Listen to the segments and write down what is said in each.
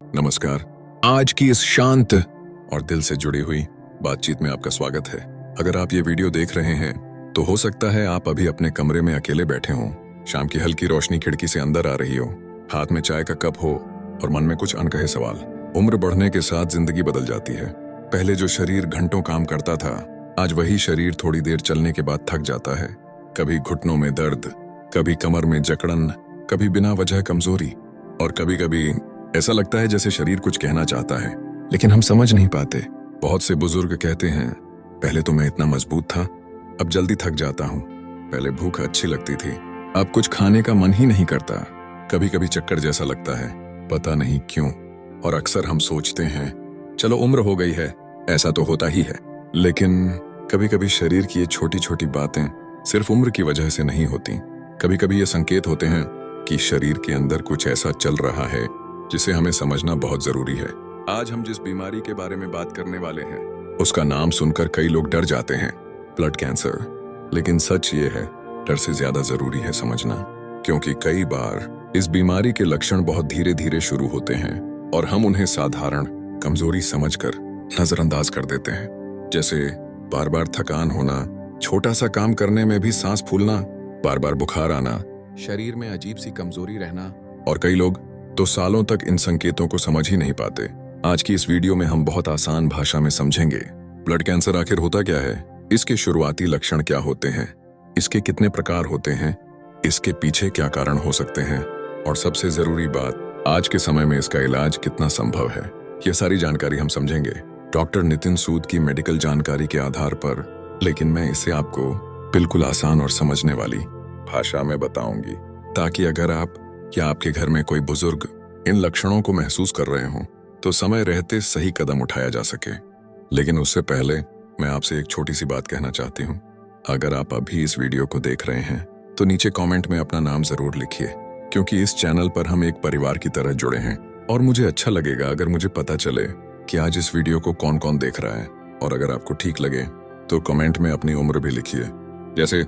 नमस्कार। आज की इस शांत और दिल से जुड़ी हुई बातचीत में आपका स्वागत है। अगर आप ये वीडियो देख रहे हैं तो हो सकता है आप अभी अपने कमरे में अकेले बैठे हों, शाम की हल्की रोशनी खिड़की से अंदर आ रही हो, हाथ में चाय का कप हो और मन में कुछ अनकहे सवाल। उम्र बढ़ने के साथ जिंदगी बदल जाती है। पहले जो शरीर घंटों काम करता था, आज वही शरीर थोड़ी देर चलने के बाद थक जाता है। कभी घुटनों में दर्द, कभी कमर में जकड़न, कभी बिना वजह कमजोरी, और कभी कभी ऐसा लगता है जैसे शरीर कुछ कहना चाहता है लेकिन हम समझ नहीं पाते। बहुत से बुजुर्ग कहते हैं, पहले तो मैं इतना मजबूत था, अब जल्दी थक जाता हूँ। पहले भूख अच्छी लगती थी, अब कुछ खाने का मन ही नहीं करता। कभी कभी चक्कर जैसा लगता है, पता नहीं क्यों। और अक्सर हम सोचते हैं चलो उम्र हो गई है, ऐसा तो होता ही है। लेकिन कभी कभी शरीर की ये छोटी छोटी बातें सिर्फ उम्र की वजह से नहीं होती। कभी कभी ये संकेत होते हैं कि शरीर के अंदर कुछ ऐसा चल रहा है जिसे हमें समझना बहुत जरूरी है। आज हम जिस बीमारी के बारे में बात करने वाले हैं उसका नाम सुनकर कई लोग डर जाते हैं, ब्लड कैंसर। लेकिन सच ये है, डर से ज्यादा जरूरी है समझना, क्योंकि कई बार इस बीमारी के लक्षण बहुत धीरे धीरे शुरू होते हैं और हम उन्हें साधारण कमजोरी समझकर नजरअंदाज कर देते हैं। जैसे बार बार थकान होना, छोटा सा काम करने में भी सांस फूलना, बार बार बुखार आना, शरीर में अजीब सी कमजोरी रहना, और कई लोग तो सालों तक इन संकेतों को समझ ही नहीं पाते। आज की इस वीडियो में हम बहुत आसान भाषा में समझेंगे ब्लड कैंसर आखिर होता क्या है, इसके शुरुआती लक्षण क्या होते हैं, इसके कितने प्रकार होते हैं, इसके पीछे क्या कारण हो सकते हैं, और सबसे जरूरी बात, आज के समय में इसका इलाज कितना संभव है। ये सारी जानकारी हम समझेंगे डॉक्टर नितिन सूद की मेडिकल जानकारी के आधार पर, लेकिन मैं इसे आपको बिल्कुल आसान और समझने वाली भाषा में बताऊंगी, ताकि अगर आप या आपके घर में कोई बुजुर्ग इन लक्षणों को महसूस कर रहे हों तो समय रहते सही कदम उठाया जा सके। लेकिन उससे पहले मैं आपसे एक छोटी सी बात कहना चाहती हूँ। अगर आप अभी इस वीडियो को देख रहे हैं तो नीचे कमेंट में अपना नाम जरूर लिखिए, क्योंकि इस चैनल पर हम एक परिवार की तरह जुड़े हैं और मुझे अच्छा लगेगा अगर मुझे पता चले कि आज इस वीडियो को कौन कौन देख रहा है। और अगर आपको ठीक लगे तो कमेंट में अपनी उम्र भी लिखिए, जैसे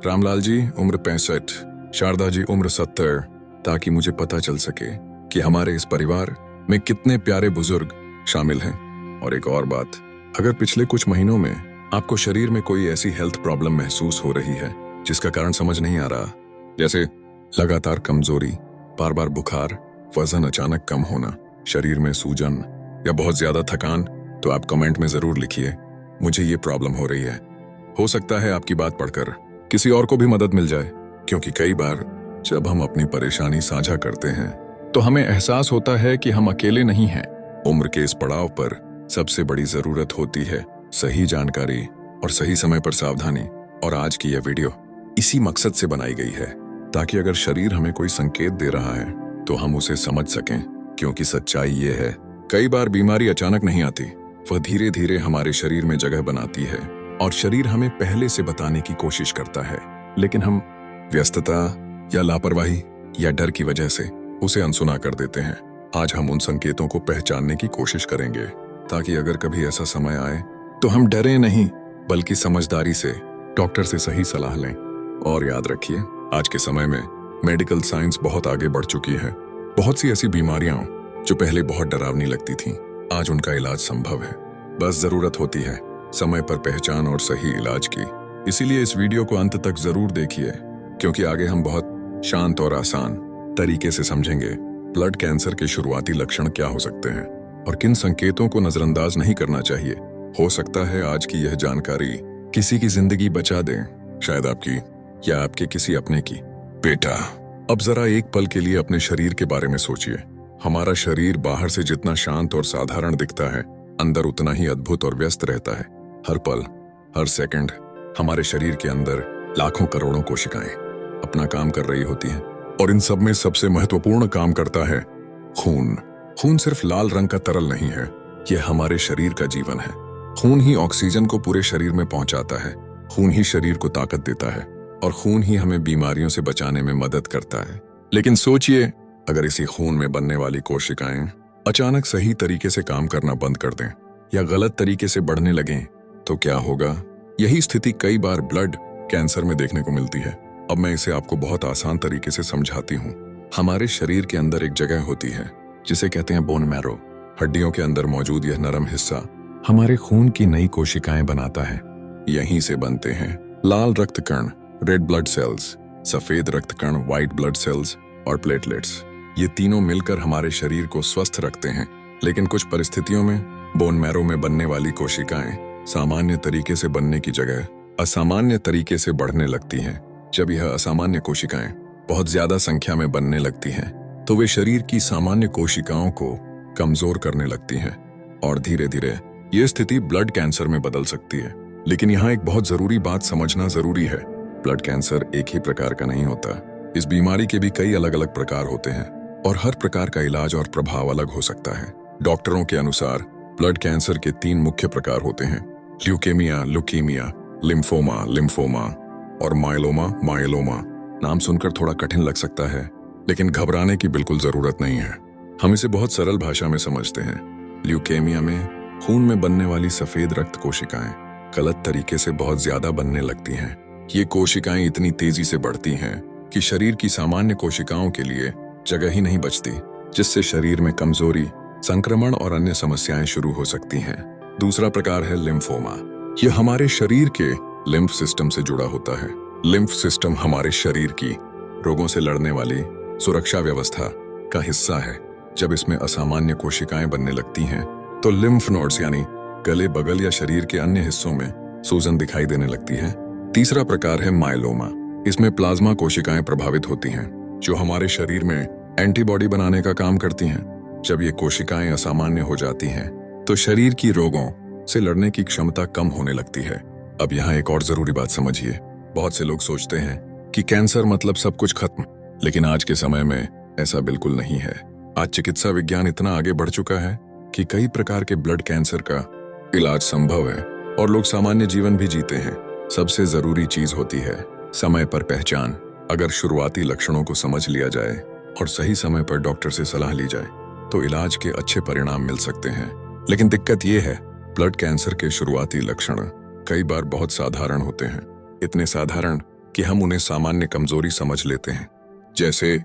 रामलाल जी उम्र 65, शारदा जी उम्र 70, ताकि मुझे पता चल सके कि हमारे इस परिवार में कितने प्यारे बुजुर्ग शामिल हैं। और एक और बात, अगर पिछले कुछ महीनों में आपको शरीर में कोई ऐसी हेल्थ प्रॉब्लम महसूस हो रही है जिसका कारण समझ नहीं आ रहा, जैसे लगातार कमजोरी, बार बार बुखार, वजन अचानक कम होना, शरीर में सूजन या बहुत ज्यादा थकान, तो आप कमेंट में जरूर लिखिए मुझे ये प्रॉब्लम हो रही है। हो सकता है आपकी बात पढ़कर किसी और को भी मदद मिल जाए, क्योंकि कई बार जब हम अपनी परेशानी साझा करते हैं तो हमें एहसास होता है कि हम अकेले नहीं हैं। उम्र के इस पड़ाव पर सबसे बड़ी जरूरत होती है सही जानकारी और सही समय पर सावधानी। और आज की यह वीडियो इसी मकसद से बनाई गई है, ताकि अगर शरीर हमें कोई संकेत दे रहा है तो हम उसे समझ सकें। क्योंकि सच्चाई ये है, कई बार बीमारी अचानक नहीं आती, वह धीरे धीरे हमारे शरीर में जगह बनाती है और शरीर हमें पहले से बताने की कोशिश करता है, लेकिन हम व्यस्तता या लापरवाही या डर की वजह से उसे अनसुना कर देते हैं। आज हम उन संकेतों को पहचानने की कोशिश करेंगे, ताकि अगर कभी ऐसा समय आए तो हम डरे नहीं बल्कि समझदारी से डॉक्टर से सही सलाह लें। और याद रखिए, आज के समय में मेडिकल साइंस बहुत आगे बढ़ चुकी है। बहुत सी ऐसी बीमारियां जो पहले बहुत डरावनी लगती थीं, आज उनका इलाज संभव है। बस जरूरत होती है समय पर पहचान और सही इलाज की। इसीलिए इस वीडियो को अंत तक जरूर देखिए, क्योंकि आगे हम बहुत शांत और आसान तरीके से समझेंगे ब्लड कैंसर के शुरुआती लक्षण क्या हो सकते हैं और किन संकेतों को नजरअंदाज नहीं करना चाहिए। हो सकता है आज की यह जानकारी किसी की जिंदगी बचा दे, शायद आपकी या आपके किसी अपने की। बेटा, अब जरा एक पल के लिए अपने शरीर के बारे में सोचिए। हमारा शरीर बाहर से जितना शांत और साधारण दिखता है, अंदर उतना ही अद्भुत और व्यस्त रहता है। हर पल, हर सेकंड हमारे शरीर के अंदर लाखों करोड़ों कोशिकाएं अपना काम कर रही होती हैं, और इन सब में सबसे महत्वपूर्ण काम करता है खून। खून सिर्फ लाल रंग का तरल नहीं है, यह हमारे शरीर का जीवन है। खून ही ऑक्सीजन को पूरे शरीर में पहुंचाता है, खून ही शरीर को ताकत देता है, और खून ही हमें बीमारियों से बचाने में मदद करता है। लेकिन सोचिए, अगर इसी खून में बनने वाली कोशिकाएं अचानक सही तरीके से काम करना बंद कर दें या गलत तरीके से बढ़ने लगें तो क्या होगा? यही स्थिति कई बार ब्लड कैंसर में देखने को मिलती है। अब मैं इसे आपको बहुत आसान तरीके से समझाती हूँ। हमारे शरीर के अंदर एक जगह होती है जिसे कहते हैं बोन मैरो। हड्डियों के अंदर मौजूद यह नरम हिस्सा हमारे खून की नई कोशिकाएं बनाता है। यहीं से बनते हैं लाल रक्त कण, रेड ब्लड सेल्स, सफेद रक्त कण, व्हाइट ब्लड सेल्स और प्लेटलेट्स। ये तीनों मिलकर हमारे शरीर को स्वस्थ रखते हैं। लेकिन कुछ परिस्थितियों में बोन मैरो में बनने वाली कोशिकाएं सामान्य तरीके से बनने की जगह असामान्य तरीके से बढ़ने लगती हैं। जब यह असामान्य कोशिकाएं बहुत ज्यादा संख्या में बनने लगती हैं, तो वे शरीर की सामान्य कोशिकाओं को कमजोर करने लगती हैं और धीरे धीरे ये स्थिति ब्लड कैंसर में बदल सकती है। लेकिन यहाँ एक बहुत जरूरी बात समझना जरूरी है। ब्लड कैंसर एक ही प्रकार का नहीं होता। इस बीमारी के भी कई अलग अलग प्रकार होते हैं और हर प्रकार का इलाज और प्रभाव अलग हो सकता है। डॉक्टरों के अनुसार ब्लड कैंसर के 3 मुख्य प्रकार होते हैं: ल्यूकेमिया, लुकीमिया, लिम्फोमा, लिम्फोमा और माइलोमा, माइलोमा। नाम सुनकर थोड़ा कठिन लग सकता है, लेकिन घबराने की बिल्कुल जरूरत नहीं है। हम इसे बहुत सरल भाषा में समझते हैं। ल्यूकेमिया में खून में बनने वाली सफेद रक्त कोशिकाएं गलत तरीके से बहुत ज्यादा बनने लगती हैं। ये कोशिकाएं इतनी तेजी से बढ़ती हैं कि शरीर की सामान्य कोशिकाओं के लिए जगह ही नहीं बचती, जिससे शरीर में कमजोरी, संक्रमण और अन्य समस्याएं शुरू हो सकती हैं। दूसरा प्रकार है लिम्फोमा। यह हमारे शरीर के लिम्फ सिस्टम से जुड़ा होता है। लिम्फ सिस्टम हमारे शरीर की रोगों से लड़ने वाली सुरक्षा व्यवस्था का हिस्सा है। जब इसमें असामान्य कोशिकाएं बनने लगती हैं, तो लिम्फ नोड्स यानी गले, बगल या शरीर के अन्य हिस्सों में सूजन दिखाई देने लगती है। तीसरा प्रकार है माइलोमा। इसमें प्लाज्मा कोशिकाएं प्रभावित होती हैं, जो हमारे शरीर में एंटीबॉडी बनाने का काम करती हैं। जब ये कोशिकाएं असामान्य हो जाती हैं, तो शरीर की रोगों से लड़ने की क्षमता कम होने लगती है। अब यहाँ एक और जरूरी बात समझिए। बहुत से लोग सोचते हैं कि कैंसर मतलब सब कुछ खत्म, लेकिन आज के समय में ऐसा बिल्कुल नहीं है। आज चिकित्सा विज्ञान इतना आगे बढ़ चुका है कि कई प्रकार के ब्लड कैंसर का इलाज संभव है और लोग सामान्य जीवन भी जीते हैं। सबसे जरूरी चीज होती है समय पर पहचान। अगर शुरुआती लक्षणों को समझ लिया जाए और सही समय पर डॉक्टर से सलाह ली जाए, तो इलाज के अच्छे परिणाम मिल सकते हैं। लेकिन दिक्कत यह है, ब्लड कैंसर के शुरुआती लक्षण कई बार बहुत साधारण होते हैं। इतने साधारण कि हम उन्हें सामान्य कमजोरी समझ लेते हैं, जैसे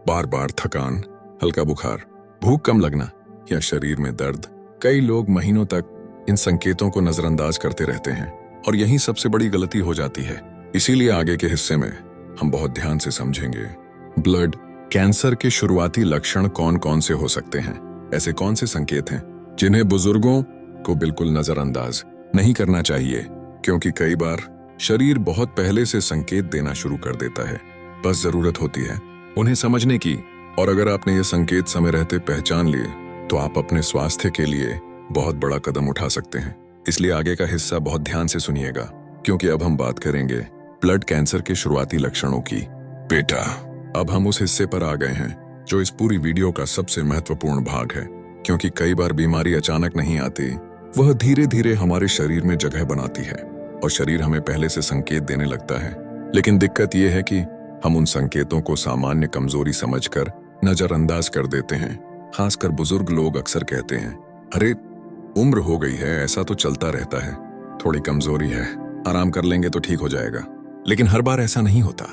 बार बार थकान, हल्का बुखार, भूख कम लगना या शरीर में दर्द। कई लोग महीनों तक इन संकेतों को नजरअंदाज करते रहते हैं और यही सबसे बड़ी गलती हो जाती है। इसीलिए आगे के हिस्से में हम बहुत ध्यान से समझेंगे ब्लड कैंसर के शुरुआती लक्षण कौन कौन से हो सकते हैं। ऐसे कौन से संकेत हैं जिन्हें बुजुर्गों को बिल्कुल नजरअंदाज नहीं करना चाहिए, क्योंकि कई बार शरीर बहुत पहले से संकेत देना शुरू कर देता है। बस जरूरत होती है उन्हें समझने की, और अगर आपने ये संकेत समय रहते पहचान लिए, तो आप अपने स्वास्थ्य के लिए बहुत बड़ा कदम उठा सकते हैं। इसलिए आगे का हिस्सा बहुत ध्यान से सुनिएगा, क्योंकि अब हम बात करेंगे ब्लड कैंसर के शुरुआती लक्षणों की। बेटा, अब हम उस हिस्से पर आ गए हैं जो इस पूरी वीडियो का सबसे महत्वपूर्ण भाग है, क्योंकि कई बार बीमारी अचानक नहीं आती, वह धीरे धीरे हमारे शरीर में जगह बनाती है और शरीर हमें पहले से संकेत देने लगता है। लेकिन दिक्कत यह है कि हम उन संकेतों को सामान्य कमजोरी समझकर नजरअंदाज कर देते हैं। खासकर बुजुर्ग लोग अक्सर कहते हैं, अरे उम्र हो गई है, ऐसा तो चलता रहता है, थोड़ी कमजोरी है, आराम कर लेंगे तो ठीक हो जाएगा। लेकिन हर बार ऐसा नहीं होता।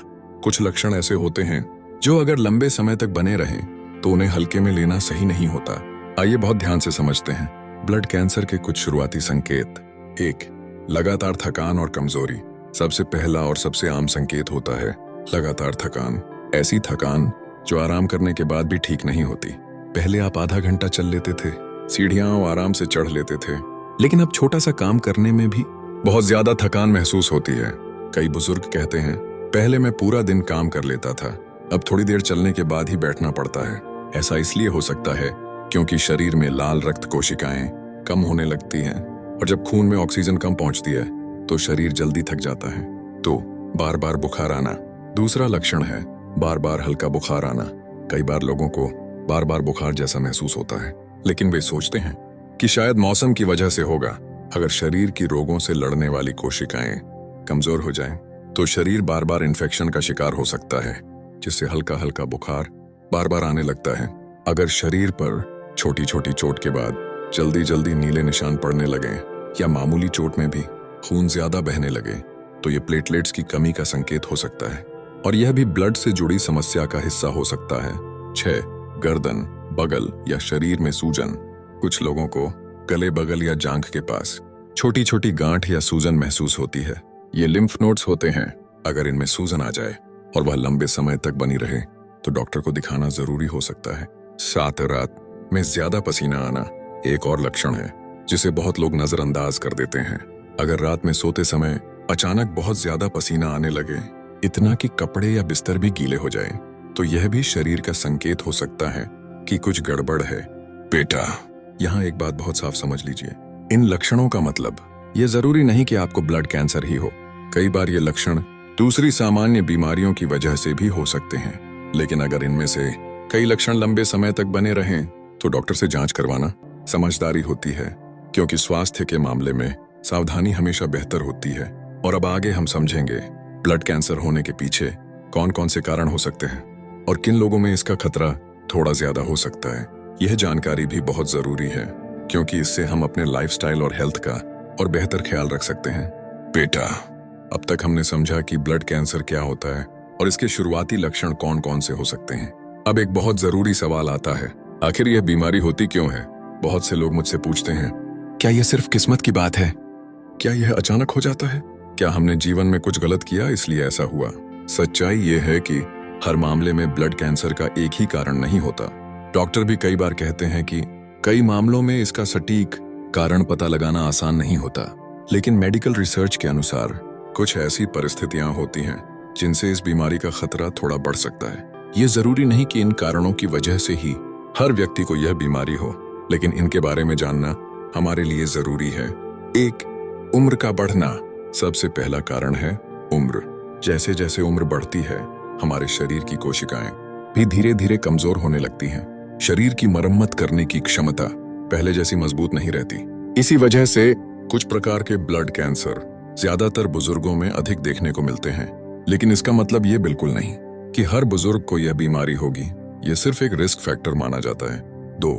कुछ लक्षण ऐसे होते हैं जो अगर लंबे समय तक बने रहें तो उन्हें हल्के में लेना सही नहीं होता। आइए बहुत ध्यान से समझते हैं ब्लड कैंसर के कुछ शुरुआती संकेत। 1. लगातार थकान और कमजोरी। सबसे पहला और सबसे आम संकेत होता है लगातार थकान। ऐसी थकान जो आराम करने के बाद भी ठीक नहीं होती। पहले आप आधा घंटा चल लेते थे, सीढ़ियां आराम से चढ़ लेते थे, लेकिन अब छोटा सा काम करने में भी बहुत ज्यादा थकान महसूस होती है। कई बुजुर्ग कहते हैं, पहले मैं पूरा दिन काम कर लेता था, अब थोड़ी देर चलने के बाद ही बैठना पड़ता है। ऐसा इसलिए हो सकता है क्योंकि शरीर में लाल रक्त कोशिकाएं कम होने लगती हैं, और जब खून में ऑक्सीजन कम पहुंचती है तो शरीर जल्दी थक जाता है। तो बार बार बुखार आना दूसरा लक्षण है। बार बार हल्का बुखार आना। कई बार लोगों को बार बार बुखार जैसा महसूस होता है, लेकिन वे सोचते हैं कि शायद मौसम की वजह से होगा। अगर शरीर की रोगों से लड़ने वाली कोशिकाएं कमजोर हो जाएं, तो शरीर बार बार इन्फेक्शन का शिकार हो सकता है, जिससे हल्का हल्का बुखार बार बार आने लगता है। अगर शरीर पर छोटी छोटी चोट के बाद जल्दी जल्दी नीले निशान पड़ने लगे या मामूली चोट में भी खून ज्यादा बहने लगे, तो ये प्लेटलेट्स की कमी का संकेत हो सकता है, और यह भी ब्लड से जुड़ी समस्या का हिस्सा हो सकता है। 6. गर्दन, बगल या शरीर में सूजन। कुछ लोगों को गले, बगल या जांघ के पास छोटी छोटी गांठ या सूजन महसूस होती है। ये लिम्फ नोड्स होते हैं। अगर इनमें सूजन आ जाए और वह लंबे समय तक बनी रहे तो डॉक्टर को दिखाना जरूरी हो सकता है। साथ रात में ज्यादा पसीना आना एक और लक्षण है जिसे बहुत लोग नजरअंदाज कर देते हैं। अगर रात में सोते समय अचानक बहुत ज्यादा पसीना आने लगे, इतना कि कपड़े या बिस्तर भी गीले हो जाएं, तो यह भी शरीर का संकेत हो सकता है कि कुछ गड़बड़ है। बेटा, यहाँ एक बात बहुत साफ समझ लीजिए, इन लक्षणों का मतलब ये जरूरी नहीं कि आपको ब्लड कैंसर ही हो। कई बार ये लक्षण दूसरी सामान्य बीमारियों की वजह से भी हो सकते हैं। लेकिन अगर इनमें से कई लक्षण लंबे समय तक बने रहें तो डॉक्टर से जांच करवाना समझदारी होती है, क्योंकि स्वास्थ्य के मामले में सावधानी हमेशा बेहतर होती है। और अब आगे हम समझेंगे ब्लड कैंसर होने के पीछे कौन कौन से कारण हो सकते हैं और किन लोगों में इसका खतरा थोड़ा ज्यादा हो सकता है। यह जानकारी भी बहुत जरूरी है, क्योंकि इससे हम अपने लाइफस्टाइल और हेल्थ का और बेहतर ख्याल रख सकते हैं। बेटा, अब तक हमने समझा कि ब्लड कैंसर क्या होता है और इसके शुरुआती लक्षण कौन कौन से हो सकते हैं। अब एक बहुत जरूरी सवाल आता है, आखिर यह बीमारी होती क्यों है? बहुत से लोग मुझसे पूछते हैं, क्या यह सिर्फ किस्मत की बात है? क्या यह अचानक हो जाता है? क्या हमने जीवन में कुछ गलत किया इसलिए ऐसा हुआ? सच्चाई यह है कि हर मामले में ब्लड कैंसर का एक ही कारण नहीं होता। डॉक्टर भी कई बार कहते हैं कि कई मामलों में इसका सटीक कारण पता लगाना आसान नहीं होता। लेकिन मेडिकल रिसर्च के अनुसार कुछ ऐसी परिस्थितियां होती हैं जिनसे इस बीमारी का खतरा थोड़ा बढ़ सकता है। ये जरूरी नहीं कि इन कारणों की वजह से ही हर व्यक्ति को यह बीमारी हो, लेकिन इनके बारे में जानना हमारे लिए जरूरी है। 1. उम्र का बढ़ना। सबसे पहला कारण है उम्र। जैसे जैसे उम्र बढ़ती है, हमारे शरीर की कोशिकाएं भी धीरे धीरे कमजोर होने लगती हैं। शरीर की मरम्मत करने की क्षमता पहले जैसी मजबूत नहीं रहती। इसी वजह से कुछ प्रकार के ब्लड कैंसर ज्यादातर बुजुर्गों में अधिक देखने को मिलते हैं। लेकिन इसका मतलब ये बिल्कुल नहीं कि हर बुजुर्ग को यह बीमारी होगी। यह सिर्फ एक रिस्क फैक्टर माना जाता है। 2.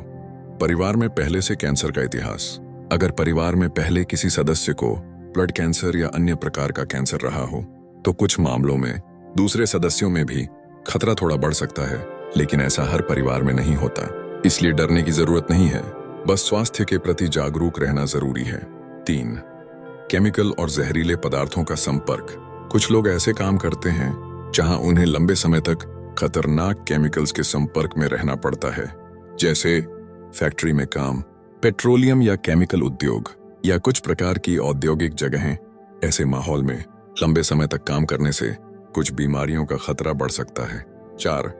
परिवार में पहले से कैंसर का इतिहास। अगर परिवार में पहले किसी सदस्य को ब्लड कैंसर या अन्य प्रकार का कैंसर रहा हो तो कुछ मामलों में दूसरे सदस्यों में भी खतरा थोड़ा बढ़ सकता है, लेकिन ऐसा हर परिवार में नहीं होता। इसलिए डरने की जरूरत नहीं है, बस स्वास्थ्य के प्रति जागरूक रहना जरूरी है। 3. केमिकल और जहरीले पदार्थों का संपर्क। कुछ लोग ऐसे काम करते हैं जहां उन्हें लंबे समय तक खतरनाक केमिकल्स के संपर्क में रहना पड़ता है, जैसे फैक्ट्री में काम, पेट्रोलियम या केमिकल उद्योग या कुछ प्रकार की औद्योगिक जगहें। ऐसे माहौल में लंबे समय तक काम करने से कुछ बीमारियों का खतरा बढ़ सकता है। 4.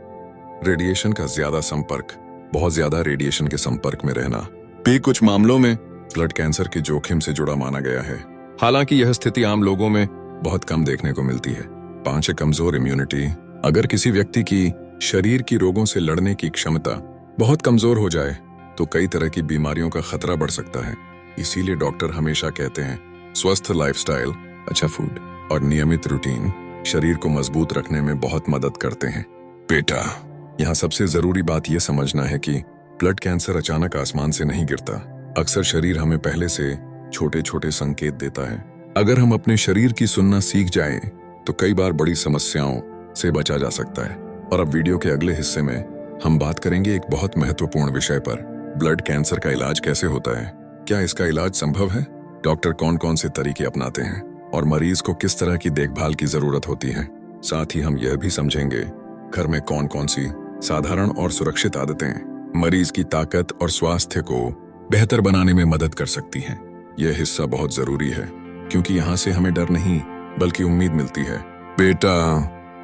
रेडिएशन का ज्यादा संपर्क। बहुत ज्यादा रेडिएशन के संपर्क में रहना भी कुछ मामलों में ब्लड कैंसर के जोखिम से जुड़ा माना गया है। हालांकि यह स्थिति आम लोगों में बहुत कम देखने को मिलती है। 5. कमजोर इम्यूनिटी। अगर किसी व्यक्ति की शरीर की रोगों से लड़ने की क्षमता बहुत कमजोर हो जाए तो कई तरह की बीमारियों का खतरा बढ़ सकता है। इसीलिए डॉक्टर हमेशा कहते हैं स्वस्थ लाइफस्टाइल, अच्छा फूड और नियमित रूटीन शरीर को मजबूत रखने में बहुत मदद करते हैं। बेटा, यहाँ सबसे जरूरी बात यह समझना है कि ब्लड कैंसर अचानक आसमान से नहीं गिरता। अक्सर शरीर हमें पहले से छोटे छोटे संकेत देता है। अगर हम अपने शरीर की सुनना सीख जाएं, तो कई बार बड़ी समस्याओं से बचा जा सकता है। और अब वीडियो के अगले हिस्से में हम बात करेंगे एक बहुत महत्वपूर्ण विषय पर, ब्लड कैंसर का इलाज कैसे होता है, क्या इसका इलाज संभव है, डॉक्टर कौन कौन से तरीके अपनाते हैं और मरीज को किस तरह की देखभाल की जरूरत होती है। साथ ही हम यह भी समझेंगे घर में कौन कौन सी साधारण और सुरक्षित आदतें मरीज की ताकत और स्वास्थ्य को बेहतर बनाने में मदद कर सकती हैं। यह हिस्सा बहुत जरूरी है, क्योंकि यहाँ से हमें डर नहीं बल्कि उम्मीद मिलती है। बेटा,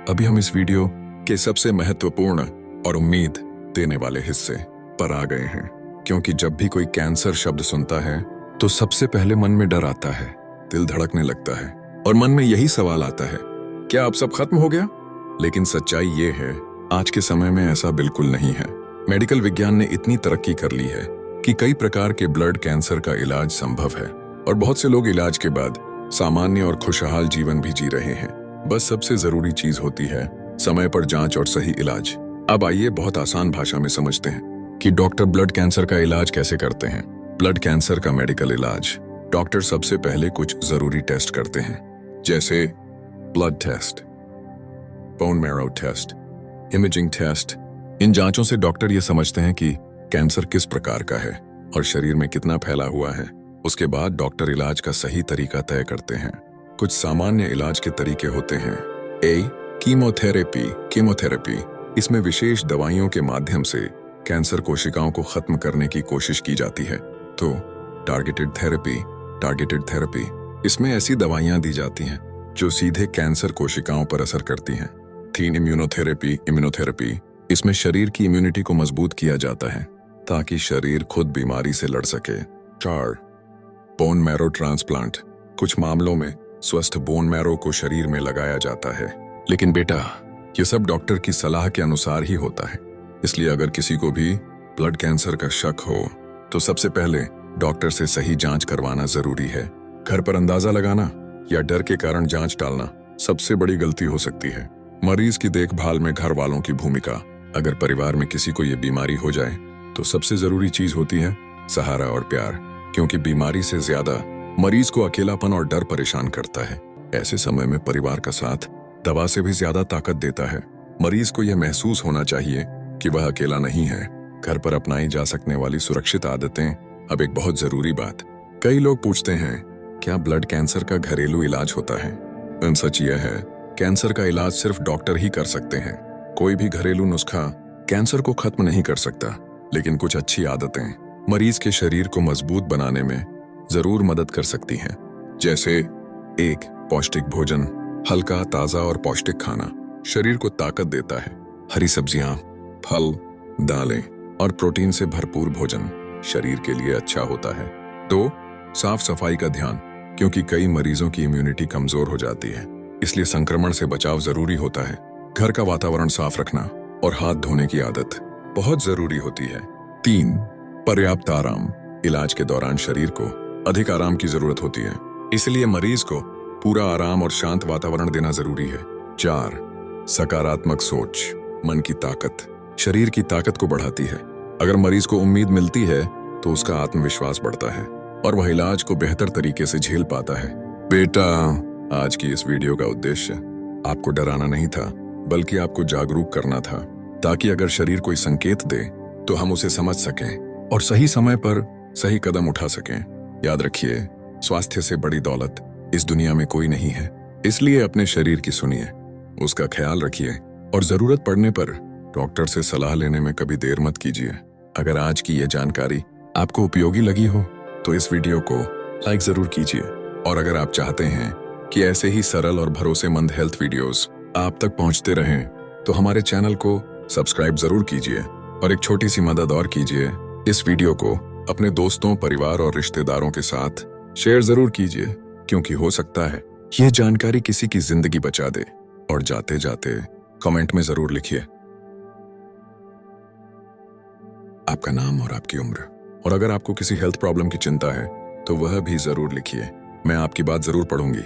अभी हम इस वीडियो के सबसे महत्वपूर्ण और उम्मीद देने वाले हिस्से पर आ गए हैं, क्योंकि जब भी कोई कैंसर शब्द सुनता है तो सबसे पहले मन में डर आता है, दिल धड़कने लगता है और मन में यही सवाल आता है, क्या अब सब खत्म हो गया? लेकिन सच्चाई ये है, आज के समय में ऐसा बिल्कुल नहीं है। मेडिकल विज्ञान ने इतनी तरक्की कर ली है कि कई प्रकार के ब्लड कैंसर का इलाज संभव है और बहुत से लोग इलाज के बाद सामान्य और खुशहाल जीवन भी जी रहे हैं। बस सबसे जरूरी चीज होती है समय पर जांच और सही इलाज। अब आइए बहुत आसान भाषा में समझते हैं कि डॉक्टर ब्लड कैंसर का इलाज कैसे करते हैं। ब्लड कैंसर का मेडिकल इलाज। डॉक्टर सबसे पहले कुछ जरूरी टेस्ट करते हैं, जैसे blood test, bone marrow test, imaging test, इन जांचों से डॉक्टर ये समझते हैं कि कैंसर किस प्रकार का है और शरीर में कितना फैला हुआ है। उसके बाद डॉक्टर इलाज का सही तरीका तय करते हैं। कुछ सामान्य इलाज के तरीके होते हैं। कीमोथेरेपी इसमें विशेष दवाइयों के माध्यम से कैंसर कोशिकाओं को खत्म करने की कोशिश की जाती है। तो टारगेटेड थेरेपी इसमें ऐसी दवाइयां दी जाती हैं जो सीधे कैंसर कोशिकाओं पर असर करती हैं। इम्यूनोथेरेपी इसमें शरीर की इम्यूनिटी को मजबूत किया जाता है ताकि शरीर खुद बीमारी से लड़ सके। बोन मैरो ट्रांसप्लांट कुछ मामलों में स्वस्थ बोन मैरो को शरीर में लगाया जाता है, लेकिन बेटा ये सब डॉक्टर की सलाह के अनुसार ही होता है। इसलिए अगर किसी को भी ब्लड कैंसर का शक हो तो सबसे पहले डॉक्टर से सही जांच करवाना जरूरी है। घर पर अंदाजा लगाना या डर के कारण जांच टालना सबसे बड़ी गलती हो सकती है। मरीज की देखभाल में घर वालों की भूमिका। अगर परिवार में किसी को ये बीमारी हो जाए तो सबसे जरूरी चीज होती है सहारा और प्यार, क्योंकि बीमारी से ज्यादा मरीज को अकेलापन और डर परेशान करता है। ऐसे समय में परिवार का साथ दवा से भी ज्यादा ताकत देता है। मरीज को यह महसूस होना चाहिए कि वह अकेला नहीं है। घर पर अपनाई जा सकने वाली सुरक्षित आदतें। अब एक बहुत जरूरी बात, कई लोग पूछते हैं क्या ब्लड कैंसर का घरेलू इलाज होता है। सच यह है, कैंसर का इलाज सिर्फ डॉक्टर ही कर सकते हैं। कोई भी घरेलू नुस्खा कैंसर को खत्म नहीं कर सकता, लेकिन कुछ अच्छी आदतें मरीज के शरीर को मजबूत बनाने में जरूर मदद कर सकती हैं। जैसे 1. पौष्टिक भोजन। हल्का, ताजा और पौष्टिक खाना शरीर को ताकत देता है। हरी सब्जियां, फल, दालें और प्रोटीन से भरपूर भोजन शरीर के लिए अच्छा होता है। 2. साफ सफाई का ध्यान, क्योंकि कई मरीजों की इम्यूनिटी कमजोर हो जाती है, इसलिए संक्रमण से बचाव जरूरी होता है। घर का वातावरण साफ रखना और हाथ धोने की आदत बहुत जरूरी होती है। 3. पर्याप्त आराम। इलाज के दौरान शरीर को अधिक आराम की जरूरत होती है, इसलिए मरीज को पूरा आराम और शांत वातावरण देना जरूरी है। 4. सकारात्मक सोच। मन की ताकत शरीर की ताकत को बढ़ाती है। अगर मरीज को उम्मीद मिलती है तो उसका आत्मविश्वास बढ़ता है और वह इलाज को बेहतर तरीके से झेल पाता है। बेटा, आज की इस वीडियो का उद्देश्य आपको डराना नहीं था, बल्कि आपको जागरूक करना था, ताकि अगर शरीर कोई संकेत दे तो हम उसे समझ सकें और सही समय पर सही कदम उठा सकें। याद रखिए, स्वास्थ्य से बड़ी दौलत इस दुनिया में कोई नहीं है, इसलिए अपने शरीर की सुनिए, उसका ख्याल रखिए और जरूरत पड़ने पर डॉक्टर से सलाह लेने में कभी देर मत कीजिए। अगर आज की यह जानकारी आपको उपयोगी लगी हो तो इस वीडियो को लाइक जरूर कीजिए, और अगर आप चाहते हैं कि ऐसे ही सरल और भरोसेमंद हेल्थ वीडियोस आप तक पहुंचते रहें तो हमारे चैनल को सब्सक्राइब जरूर कीजिए और एक छोटी सी मदद और कीजिए, इस वीडियो को अपने दोस्तों, परिवार और रिश्तेदारों के साथ शेयर जरूर कीजिए, क्योंकि हो सकता है यह जानकारी किसी की जिंदगी बचा दे। और जाते जाते कमेंट में जरूर लिखिए आपका नाम और आपकी उम्र, और अगर आपको किसी हेल्थ प्रॉब्लम की चिंता है तो वह भी जरूर लिखिए। मैं आपकी बात जरूर पढ़ूंगी।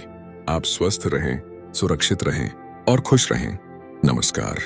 आप स्वस्थ रहें, सुरक्षित रहें और खुश रहें। नमस्कार।